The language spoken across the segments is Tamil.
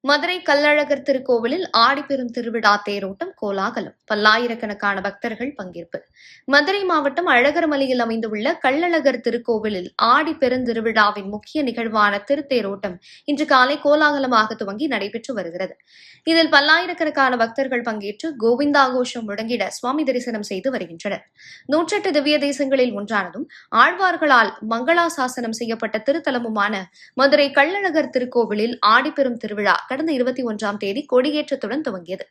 மதுரை கள்ளழகர் திருக்கோவிலில் ஆடிப்பெரும் திருவிழா தேரோட்டம் கோலாகலம். பல்லாயிரக்கணக்கான பக்தர்கள் பங்கேற்பு. மதுரை மாவட்டம் அழகர்மலையில் அமைந்துள்ள கள்ளழகர் திருக்கோவிலில் ஆடிப்பெருந்திருவிழாவின் முக்கிய நிகழ்வான திருத்தேரோட்டம் இன்று காலை கோலாகலமாக துவங்கி நடைபெற்று வருகிறது. இதில் பல்லாயிரக்கணக்கான பக்தர்கள் பங்கேற்று கோவிந்தா கோஷம் முழங்கிட சுவாமி தரிசனம் செய்து வருகின்றனர். 108 திவ்ய தேசங்களில் ஒன்றானதும் ஆழ்வார்களால் மங்களாசாசனம் செய்யப்பட்ட திருத்தலமுமான மதுரை கள்ளழகர் திருக்கோவிலில் ஆடிப்பெரும் திருவிழா கடந்த 21ஆம் தேதி கொடியேற்றத்துடன் துவங்கியது.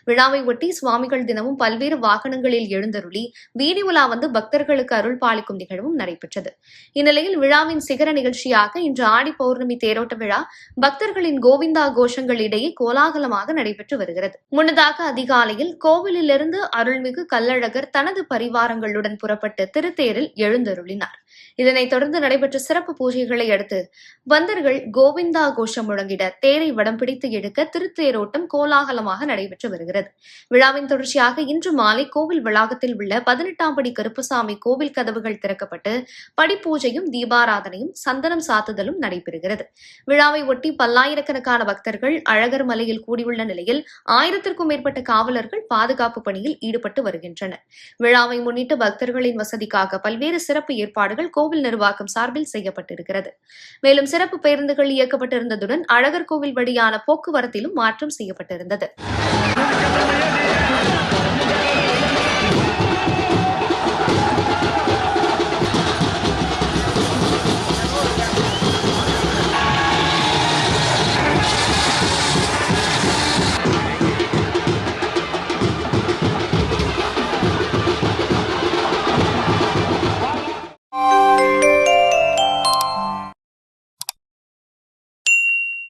விழாவை ஒட்டி சுவாமிகள் தினமும் பல்வேறு வாகனங்களில் எழுந்தருளி வீதி உலா வந்து பக்தர்களுக்கு அருள் பாலிக்கும் நிகழ்வும் நடைபெற்றது. இந்நிலையில் விழாவின் சிகர நிகழ்ச்சியாக இன்று ஆடி பௌர்ணமி தேரோட்ட விழா பக்தர்களின் கோவிந்தா கோஷங்களிடையே கோலாகலமாக நடைபெற்று வருகிறது. முன்னதாக அதிகாலையில் கோவிலிலிருந்து அருள்மிகு கள்ளழகர் தனது பரிவாரங்களுடன் புறப்பட்டு திருத்தேரில் எழுந்தருளினார். இதனைத் தொடர்ந்து நடைபெற்ற சிறப்பு பூஜைகளை அடுத்து பக்தர்கள் கோவிந்தா கோஷம் முழங்கிட தேரை வடம் பிடித்து எடுக்க திருத்தேரோட்டம் கோலாகலமாக நடைபெற்று வருகிறது. விழாவின் தொடர்ச்சியாக இன்று மாலை கோவில் வளாகத்தில் உள்ள 18ஆம் படி கருப்பசாமி கோவில் கதவுகள் திறக்கப்பட்டு படிப்பூஜையும் தீபாராதனையும் சந்தனம் சாத்துதலும் நடைபெறுகிறது. விழாவை ஒட்டி பல்லாயிரக்கணக்கான பக்தர்கள் அழகர் மலையில் கூடியுள்ள நிலையில் 1000க்கும் மேற்பட்ட காவலர்கள் பாதுகாப்பு பணியில் ஈடுபட்டு வருகின்றனர். விழாவை முன்னிட்டு பக்தர்களின் வசதிக்காக பல்வேறு சிறப்பு ஏற்பாடுகள் கோவில் நிர்வாகம் சார்பில் செய்யப்பட்டிருக்கிறது. மேலும் சிறப்பு பேருந்துகள் இயக்கப்பட்டிருந்ததுடன் அழகர் கோவில் வழியான போக்குவரத்திலும் மாற்றம் செய்யப்பட்டிருந்தது.